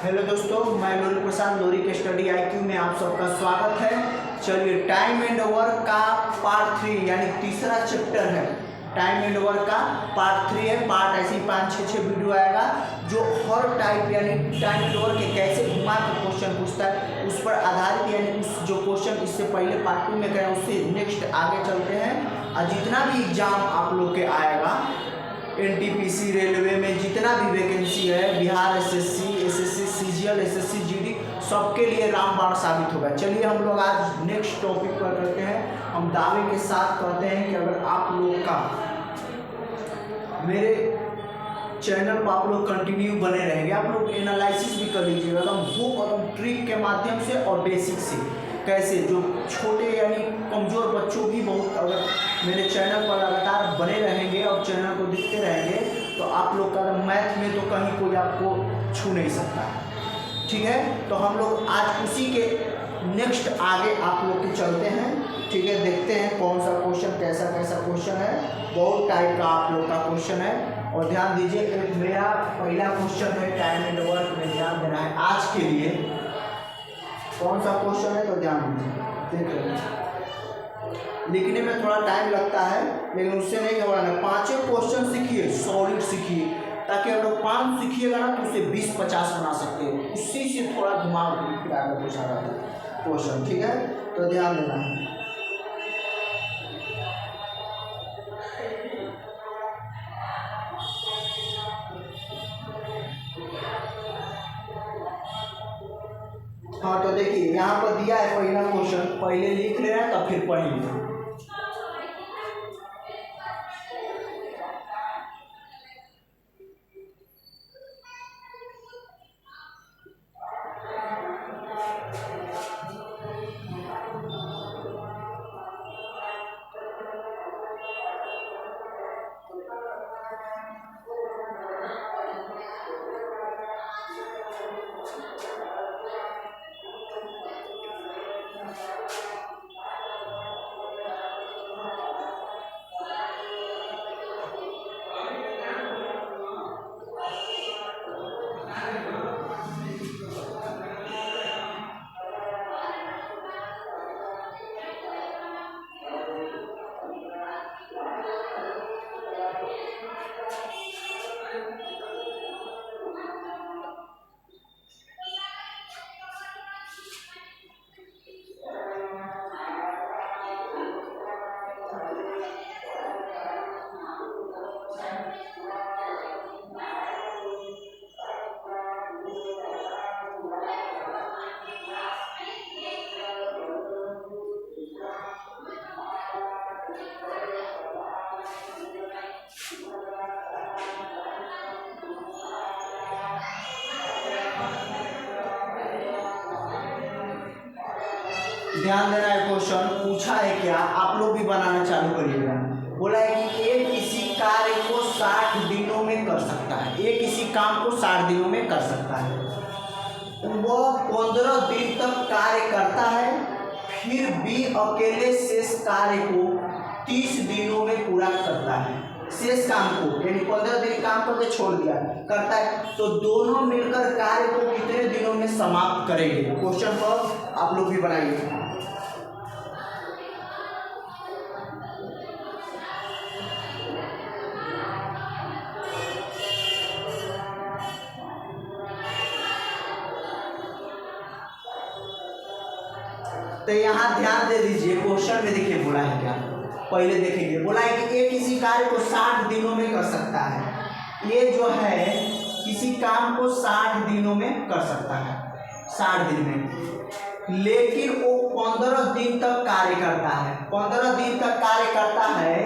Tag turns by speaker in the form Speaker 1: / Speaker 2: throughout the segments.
Speaker 1: Hello दोस्तों, मैं लोरी प्रसाद लोरी के स्टडी IQ में आप सबका स्वागत है। चलिए, टाइम एंड वर्क का पार्ट 3 यानी तीसरा चैप्टर है। टाइम एंड वर्क का पार्ट 3 है। पार्ट ऐसे ही 5-6 वीडियो आएगा जो हर टाइप यानी टाइम एंड वर्क के कैसे घुमा के क्वेश्चन पूछता है उस पर आधारित, यानी उस जो क्वेश्चन इससे पहले पार्ट 2 में करें उससे नेक्स्ट आगे चलते हैं। और जितना भी एग्जाम आप लोग के आएगा NTPC रेलवे में जितना भी वैकेंसी है, Bihar SSC, CGL, SSC, GD सबके लिए रामबाण साबित होगा। चलिए हम लोग आज नेक्स्ट टॉपिक पर करते हैं। हम दावे के साथ कहते हैं कि अगर आप लोग का मेरे चैनल पर आप लोग कंटिन्यू बने रहेंगे, आप लोग एनालिसिस भी कर लीजिएगा एकदम बुक और ट्रिक के माध्यम से और बेसिक से कैसे जो छोटे यानी कमज़ोर बच्चों भी बहुत अगर मेरे चैनल पर लगातार बने रहेंगे और चैनल को देखते रहेंगे तो आप लोग का मैथ में तो कहीं कोई आपको छू नहीं सकता है। ठीक है, तो हम लोग आज उसी के नेक्स्ट आगे आप लोग के चलते हैं। ठीक है, देखते हैं कौन सा क्वेश्चन कैसा क्वेश्चन है। बहुत टाइप का आप लोग का क्वेश्चन है और ध्यान दीजिए। मेरा पहला क्वेश्चन है टाइम एंड वर्क में ध्यान देना है आज के लिए। कौन सा क्वेश्चन है तो ध्यान दीजिए। लिखने में थोड़ा टाइम लगता है लेकिन उससे नहीं घबराना। 5 क्वेश्चन सीखिए, सॉलिड सीखिए, ताकि अगर 5 सीखिएगा ना तो उसे 20-50 बना सकते हो। उसी से थोड़ा दिमाग फिर आगे पूछा जाता है क्वेश्चन। ठीक है, तो ध्यान देना है। हाँ, तो देखिए यहाँ पर दिया है पहला क्वेश्चन, पहले लिख लेना तब फिर पढ़िए। ध्यान देना है। क्वेश्चन पूछा है क्या, आप लोग भी बनाना चालू करिएगा। बोला है कि एक किसी कार्य को 60 दिनों में कर सकता है। एक किसी काम को 60 दिनों में कर सकता है। वह 15 दिन तक कार्य करता है, फिर भी अकेले शेष कार्य को 30 दिनों में पूरा करता है। शेष काम को यानी 15 दिन काम करके छोड़ दिया करता है, तो दोनों मिलकर कार्य को कितने दिनों में समाप्त करेंगे। क्वेश्चन पर आप लोग भी बनाइए। तो यहाँ ध्यान दे दीजिए, क्वेश्चन में देखिए बोला है क्या, पहले देखेंगे। बोला है कि एक किसी कार्य को 60 दिनों में कर सकता है। ये जो है किसी काम को 60 दिनों में कर सकता है, 60 दिन में, लेकिन वो 15 दिन तक कार्य करता है। 15 दिन तक कार्य करता है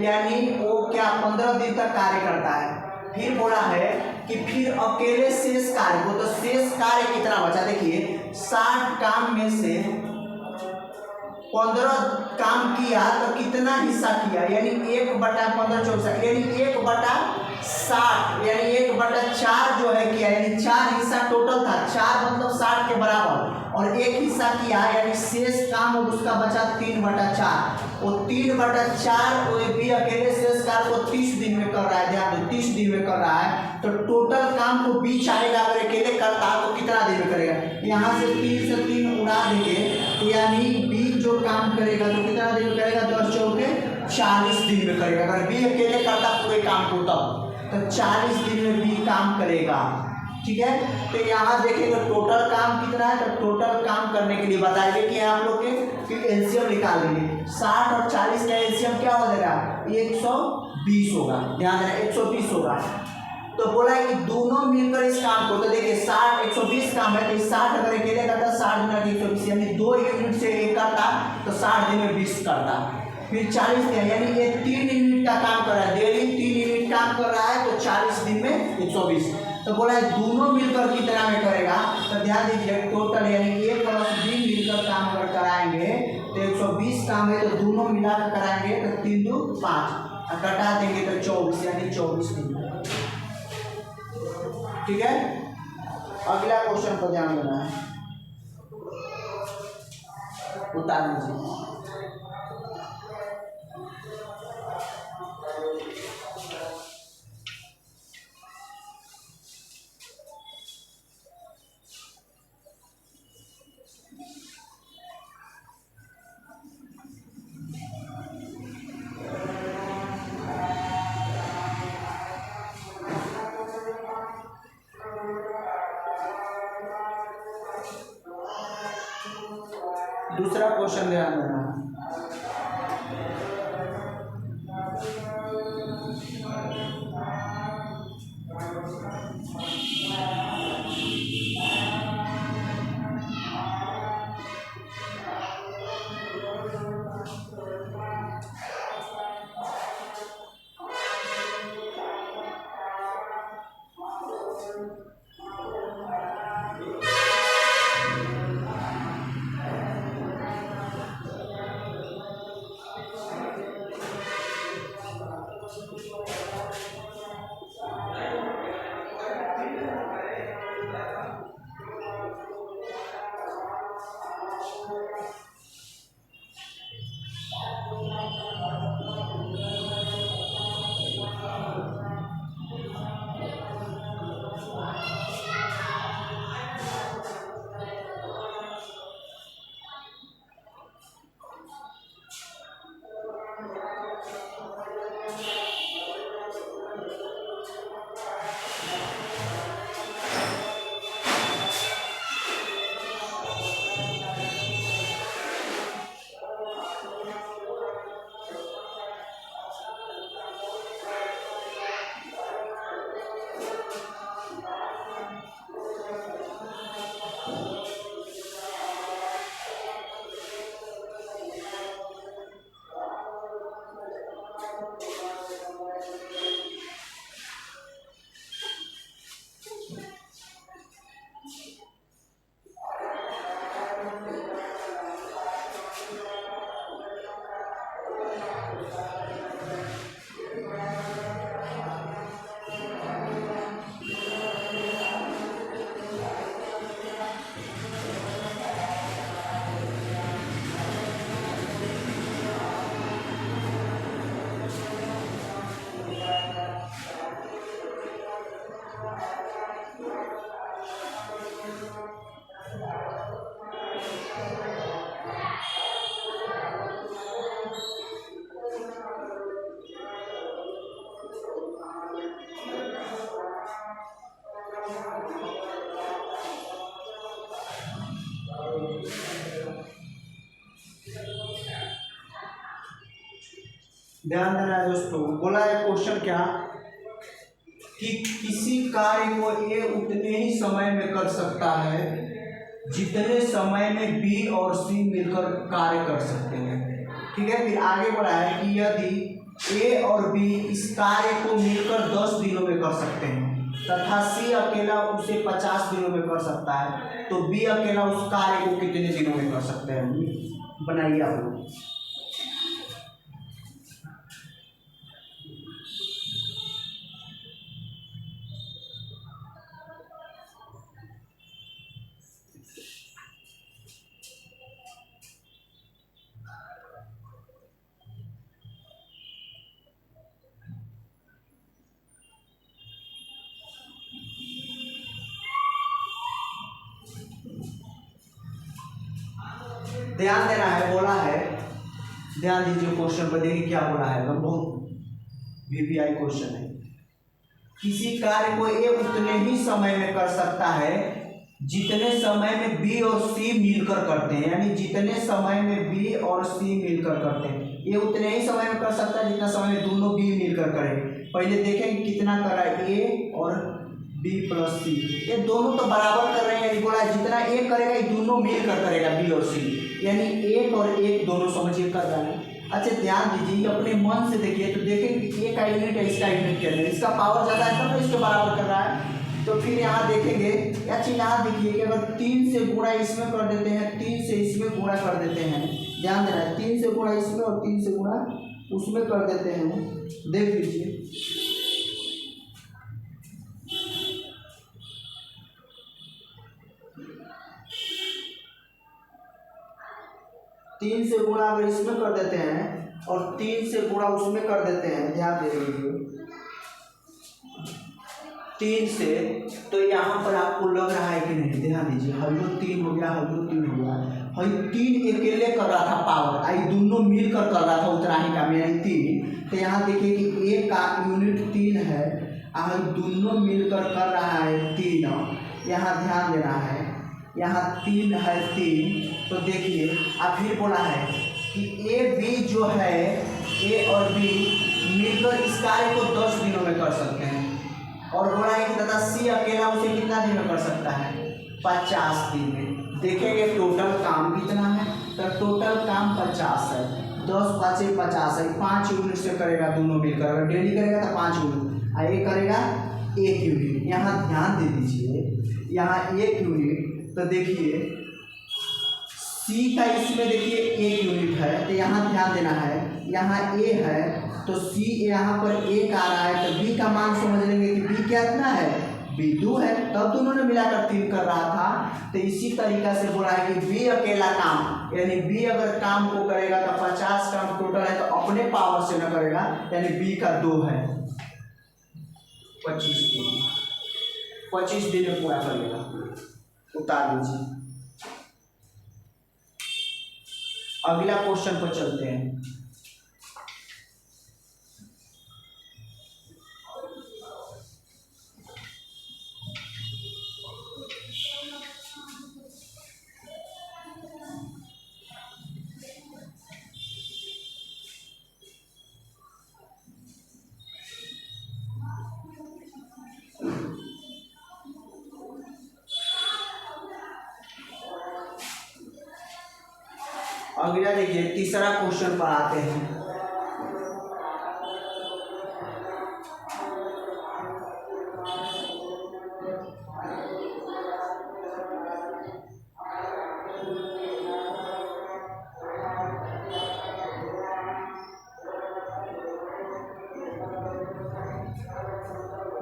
Speaker 1: यानी वो क्या 15 दिन तक कार्य करता है। फिर बोला है कि फिर अकेले शेष कार्य को, तो शेष कार्य कितना बचा देखिए। 60 काम में से 15 काम किया तो कितना हिस्सा किया, यानी 1/15 64 यानी 1/60 यानी 1/4 जो है किया, यानी 4 हिस्सा टोटल था। 4 मतलब 60 के बराबर और 1 हिस्सा किया यानी शेष काम और उसका बचा 3/4। वो 3/4 वो बी अकेले शेष कार्य को 30 दिन में कर रहा है, ध्यान दो 30 दिन में कर रहा है, तो टोटल काम को बी चाहेगा अगर अकेले करता तो कितना दिन में करेगा, यहाँ से 3 से 3 उड़ा देंगे, यानी बी जो काम करेगा तो कितना दिन में करेगा, 10 चौके 40 दिन में करेगा। अगर बी अकेले करता पूरे काम को तब तो 40 दिन में बी काम करेगा, ठीक है। तो यहाँ देखिए टोटल काम कितना है, तो टोटल काम करने के लिए बताइए कि आप लोग के एलसीएम निकाल लेंगे, 60 और 40 का एलसीएम क्या हो जाएगा, 120 होगा, ध्यान देना 120 होगा। तो बोला है कि दोनों मिलकर इस काम को, तो देखिए 60 120 काम है, तो 60 अगर अकेले करता 60 गुना 120 यानी 2 यूनिट से एक करता तो 60 दिन में 20 करता, फिर 40 दिन यानी ये 3 यूनिट का काम कर रहा है, डेली 3 यूनिट काम कर रहा है, तो 40 दिन में 120। तो बोला है दोनों मिलकर कितना में करेगा, तो ध्यान दीजिए टोटल यानी ए प्लस बी मिलकर काम कर कराएंगे तो 120 काम है, तो दोनों मिलाकर कराएंगे तो 3 2 5 घटा देंगे तो 24 यानी 24 दिन, ठीक है। अगला क्वेश्चन पर ध्यान देना है, उतार लीजिए। दूसरा क्वेश्चन ध्यान देना, ध्यान देना है दोस्तों। बोला है क्वेश्चन क्या कि किसी कार्य को ए उतने ही समय में कर सकता है जितने समय में बी और सी मिलकर कार्य कर सकते हैं, ठीक है। फिर आगे बोला है कि यदि ए और बी इस कार्य को मिलकर 10 दिनों में कर सकते हैं तथा सी अकेला उसे 50 दिनों में कर सकता है, तो बी अकेला उस कार्य को कितने दिनों में कर सकते हैं, बनाइए आप लोग। ध्यान देना है, बोला है, ध्यान दीजिए क्वेश्चन पर, देखिए क्या बोला है, बहुत वीवीआई क्वेश्चन है। किसी कार्य को ए उतने ही समय में कर सकता है जितने समय में बी और सी मिलकर करते हैं, यानी जितने समय में बी और सी मिलकर करते हैं, ये उतने ही समय में कर सकता है जितना समय में दोनों बी मिलकर करें। पहले देखें कितना कर रहा है ए और बी प्लस सी, ये दोनों तो बराबर कर रहे हैं, यानी बोला जितना ए करेगा ये दोनों मिलकर करेगा बी और सी, यानी एक और एक दोनों समझिए कर रहा है। अच्छा ध्यान दीजिए, अपने मन से देखिए तो देखें कि ए का यूनिट है, इसका यूनिट क्या है, इसका पावर ज़्यादा है तब तो इसके बराबर कर रहा है। तो फिर यहाँ देखेंगे, अच्छा यहाँ देखिए कि अगर 3 से गुणा इसमें कर देते हैं, 3 से इसमें गुणा कर देते हैं, ध्यान देना है, 3 से गुणा इसमें और 3 से गुणा उसमें कर देते हैं, देख लीजिए। तीन से गुणा अगर इसमें कर देते हैं और 3 से गुणा उसमें कर देते हैं, ध्यान दे लीजिए 3 से, तो यहाँ पर आपको लग रहा है कि नहीं, ध्यान दीजिए, हल्लो 3 हो गया, हल्लो 3 हो गया, हल 3 अकेले कर रहा था पावर, आई दोनों मिलकर कर रहा था उतना ही काम, यानी 3। तो यहाँ देखिए कि ए का यूनिट 3 है, और दोनों मिलकर कर रहा है 3, यहाँ ध्यान देना है, यहाँ 3 है 3। तो देखिए अब फिर बोला है कि ए बी जो है, ए और बी मिलकर इस कार्य को 10 दिनों में कर सकते हैं, और बोला है कि तथा सी अकेला उसे कितना दिन में कर सकता है, 50 दिन में। देखेंगे टोटल काम कितना है, तो टोटल काम 50 है, 10 5 50 है, 5 यूनिट से करेगा दोनों मिलकर, अगर डेली करेगा तो 5 यूनिट, और ये करेगा 1 यूनिट। यहाँ ध्यान दे दीजिए, यहाँ 1 यूनिट, तो देखिए सी का इसमें देखिए 1 यूनिट है, तो यहाँ ध्यान देना है, यहाँ ए है तो सी यहाँ पर 1 आ रहा है, तो बी का मान समझ लेंगे कि बी कितना है, बी 2 है, तब दोनों ने मिलाकर 3 कर रहा था। तो इसी तरीका से बोला है कि बी अकेला काम, यानी बी अगर काम को करेगा तो 50 काम टोटल है, तो अपने पावर से न करेगा, यानी बी का 2 है, 25 दिन में पूरा करेगा। उतार लीजिए, अगला क्वेश्चन पर चलते हैं। अगला देखिए, तीसरा क्वेश्चन पर आते हैं।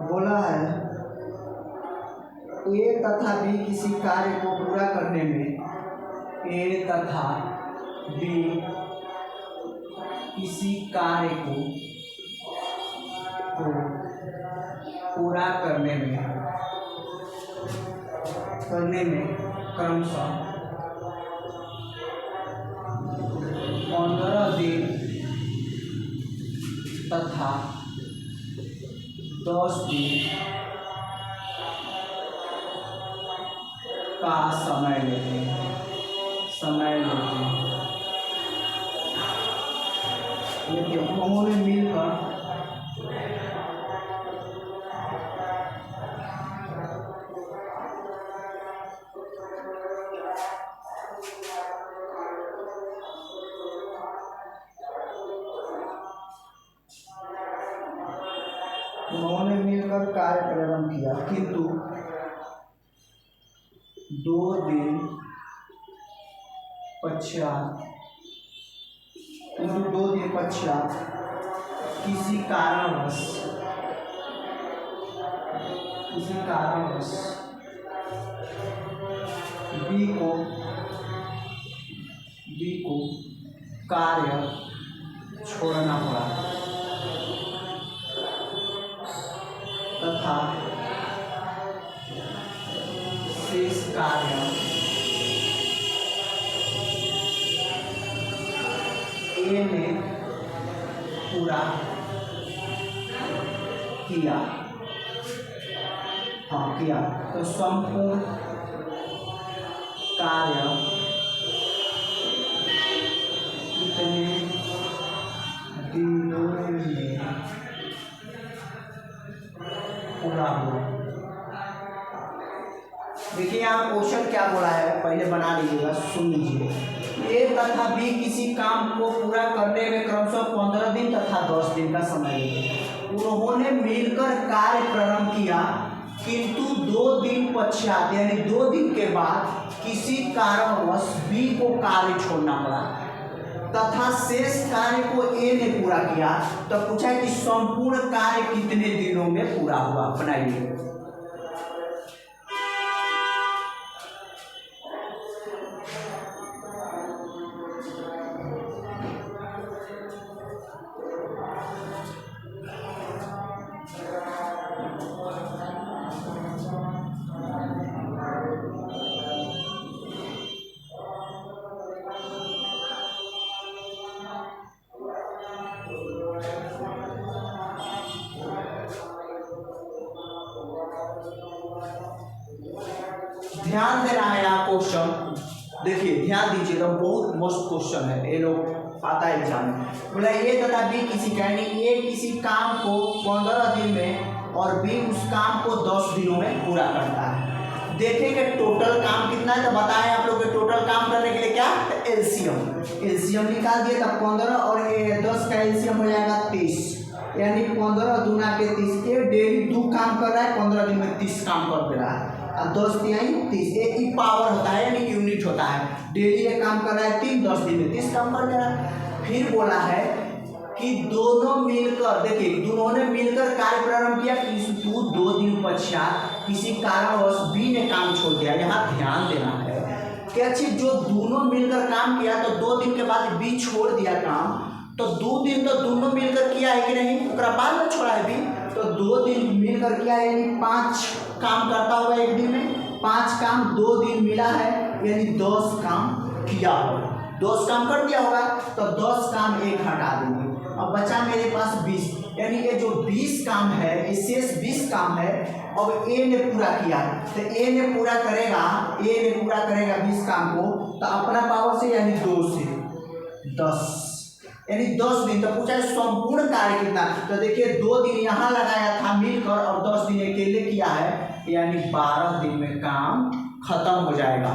Speaker 1: बोला है ए तथा बी किसी कार्य को पूरा करने में, ए तथा बी किसी कार्य को पूरा करने में क्रमशः 15 दिन तथा 10 दिन का समय लेते हैं, देखिए उन्होंने मिलकर कार्य प्रारंभ किया, किंतु 2 दिन पश्चात किसी कारणवश बी को कार्य छोड़ना पड़ा तथा शेष कार्य ए ने पूरा किया, हाँ किया, तो संपूर्ण कार्य कितने दिनों में पूरा हुआ। देखिए यहाँ क्वेश्चन क्या बोला है, पहले बना लीजिएगा, सुन लीजिए। ए तथा बी किसी काम को पूरा करने में क्रमशः 15 दिन तथा 10 दिन का समय लेते। उन्होंने मिलकर कार्य प्रारंभ किया, किंतु 2 दिन पश्चात यानी 2 दिन के बाद किसी कारणवश बी को कार्य छोड़ना पड़ा तथा शेष कार्य को ए ने पूरा किया। तो पूछा कि संपूर्ण कार्य कितने दिनों में पूरा हुआ, बनाइए। ध्यान देना है यहाँ क्वेश्चन, देखिए ध्यान दीजिएगा, बहुत मस्त क्वेश्चन है, ये लोग आता है एग्जाम में। बोला ए तथा बी किसी ए किसी काम को 15 दिन में और बी उस काम को 10 दिनों में पूरा करता है। देखेंगे टोटल काम कितना है, तो बताएं आप लोग के टोटल काम करने के लिए क्या, एलसीएम निकाल दिए, तब 15 और 10 का एलसीएम हो जाएगा 30, यानी 15 दूना के 30। ये डेली 2 काम कर रहा है, 15 दिन में 30 काम कर दे रहा है, 10 तिहाई 30, एक पावर होता है यानी यूनिट होता है। डेली ये काम कर रहा है 3, 10 दिन में 30 काम कर दे रहा है। फिर बोला है कि दोनों मिलकर, देखिए दोनों ने मिलकर कार्य प्रारंभ किया, कि 2 दिन पश्चात किसी कारणवश बी ने काम छोड़ दिया। यहाँ ध्यान देना है कि अच्छी जो दोनों मिलकर काम किया, तो 2 दिन के बाद बी छोड़ दिया काम, तो 2 दिन तो दोनों मिलकर किया है कि नहीं, उसका बाद में छोड़ा है बी, तो 2 दिन मिलकर किया है, यानी 5 काम करता होगा एक दिन में, 5 काम 2 दिन मिला है, यानी 10 काम किया होगा, 10 काम कर दिया होगा, तो 10 काम एक हटा देंगे। अब बचा मेरे पास 20, यानी ये जो 20 काम है, ये शेष 20 काम है, अब ए ने पूरा किया, तो ए ने पूरा करेगा 20 काम को, तो अपना पावर से यानी 2 से 10, यानी 10 दिन। तो पूछा है संपूर्ण कार्य कितना, तो देखिए 2 दिन यहाँ लगाया था मिलकर और 10 दिन अकेले किया है, यानी 12 दिन में काम खत्म हो जाएगा।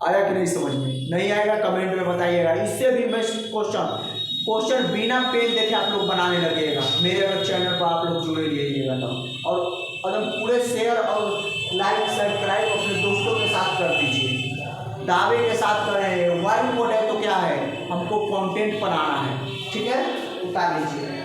Speaker 1: आया कि नहीं समझ में, नहीं आएगा कमेंट में बताइएगा। इससे भी बेस्ट क्वेश्चन बिना पेन देखे आप लोग बनाने लगेगा, मेरे अगर चैनल पर आप लोग जुड़े रहिएगा तो। और अगर पूरे शेयर और लाइक सब्सक्राइब अपने दोस्तों के साथ कर दीजिए, दावे के साथ कर रहे हैं। वाइट बोर्ड है तो क्या है, हमको कंटेंट बनाना है, ठीक है, उतार लीजिए।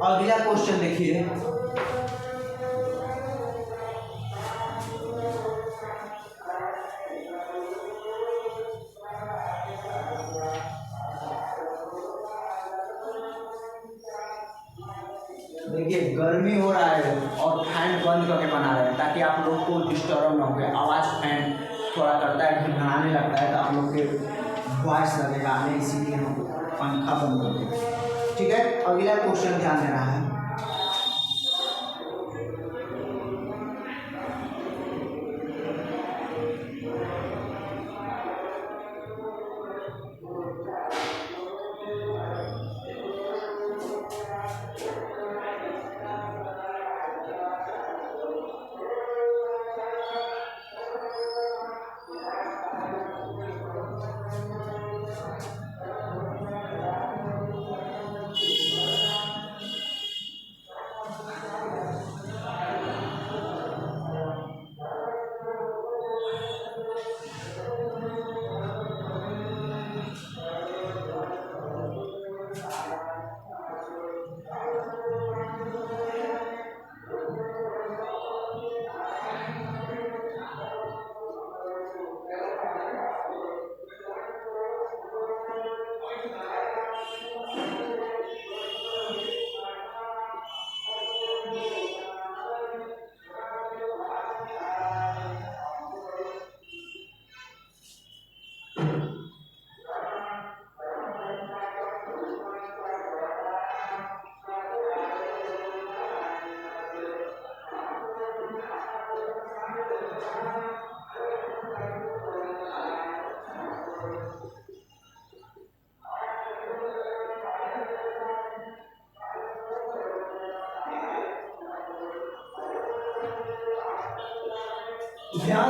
Speaker 1: अगला क्वेश्चन देखिए, देखिए गर्मी हो रहा है और फैन बंद करके बना रहे हैं ताकि आप लोग को डिस्टर्ब ना हो। आवाज़ फैन थोड़ा करता है, घुमाने लगता है, तो आप लोग के वॉइस लगेगा आने, इसीलिए हम पंखा बंद कर देते हैं, ठीक है। अगला क्वेश्चन ध्यान देना है,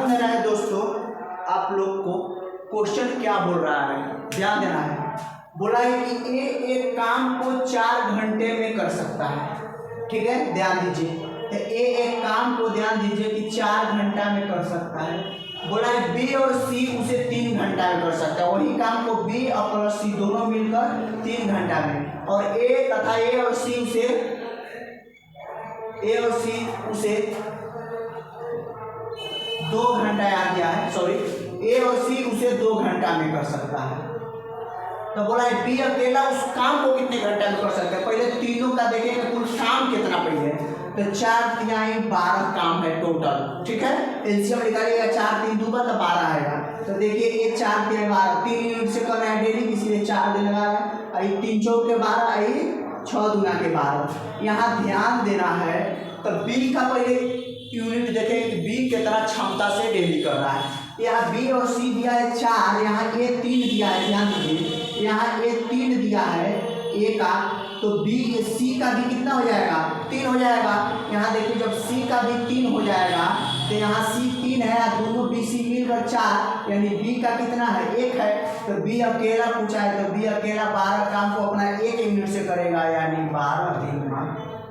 Speaker 1: ध्यान देना है दोस्तों, आप लोग को क्वेश्चन क्या बोल रहा है, ध्यान देना है। बोला है कि ए एक काम को 4 घंटे में कर सकता है, ठीक है, ध्यान दीजिए। तो ए एक काम को ध्यान दीजिए कि 4 घंटा में कर सकता है। बोला है बी और सी उसे 3 घंटा में कर सकता है, वही काम को बी और प्लस सी दोनों मिलकर 3 घंटा में, और ए तथा ए और सी उसे 2 घंटा याद किया है, सॉरी, ए और सी उसे 2 घंटा में कर सकता है। तो बोला है बी अकेला उस काम को कितने घंटा में कर सकता है। पहले तीनों का देखेंगे कुल काम कितना पहले, तो 4 तिहाई 12 काम है टोटल, ठीक है। एलसीएम निकालिएगा, 4 3 2 का तो 12 आएगा। तो देखिए ये 4 तिहाई 12, 3 यूनिट से कर रहे हैं डेली, इसलिए 4 दिन लगा रहे हैं। आई 3 चौक के 12, आई 6 दूना के 12। यहाँ ध्यान देना है, तो बी का पहले यूनिट देखेंगे कि बी कितना क्षमता से डेली कर रहा है। यहाँ बी और सी दिया है 4, यहाँ ए 3 दिया है, ध्यान दीजिए, यहाँ ए 3 दिया है ए का, तो बी सी का भी कितना हो जाएगा, 3 हो जाएगा। यहाँ देखिए जब सी का भी 3 हो जाएगा, तो यहाँ सी 3 है, दोनों बी सी मिलकर 4, यानी बी का कितना है 1 है। तो बी अकेला पूछा है, तो बी अकेला 12 काम को अपना 1 यूनिट से करेगा, यानी 12 दिन में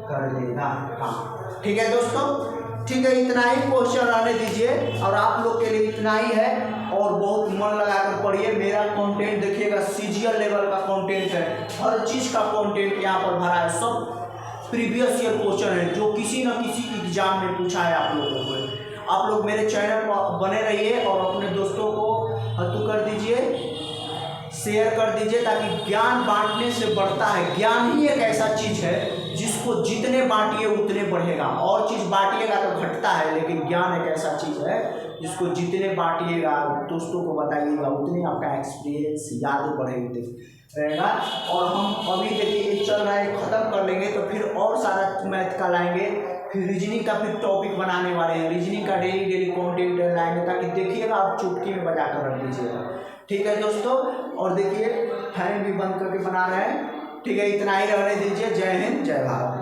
Speaker 1: कर देगा काम, ठीक है दोस्तों। ठीक है, इतना ही क्वेश्चन रहने दीजिए, और आप लोग के लिए इतना ही है, और बहुत मन लगाकर पढ़िए। मेरा कंटेंट देखिएगा सीजीएल लेवल का कंटेंट है, हर चीज़ का कंटेंट यहाँ पर भरा है, सब प्रीवियस ईयर क्वेश्चन है जो किसी न किसी एग्जाम में पूछा है आप लोगों को। आप लोग मेरे चैनल पर बने रहिए और अपने दोस्तों को हतू कर दीजिए, शेयर कर दीजिए, ताकि ज्ञान बांटने से बढ़ता है। ज्ञान ही एक ऐसा चीज़ है जिसको जितने बांटिए उतने बढ़ेगा, और चीज़ बांटिएगा तो घटता है, लेकिन ज्ञान एक ऐसा चीज़ है जिसको जितने बांटिएगा, दोस्तों को बताइएगा, उतने आपका एक्सपीरियंस याद बढ़ेगी रहेगा। और हम अभी देखिए ये चल रहा है, ख़त्म कर लेंगे तो फिर और सारा मैथ का लाएंगे, फिर रीजनिंग का फिर टॉपिक बनाने वाले हैं, रीजनिंग का डेली कंटेंट लाएंगे, ताकि देखिएगा आप चुटकी में बजा कर रख दीजिएगा, ठीक है दोस्तों। और देखिए फैन भी बंद करके बना रहे हैं, ठीक है, इतना ही रहने दीजिए। जय हिंद, जय भारत।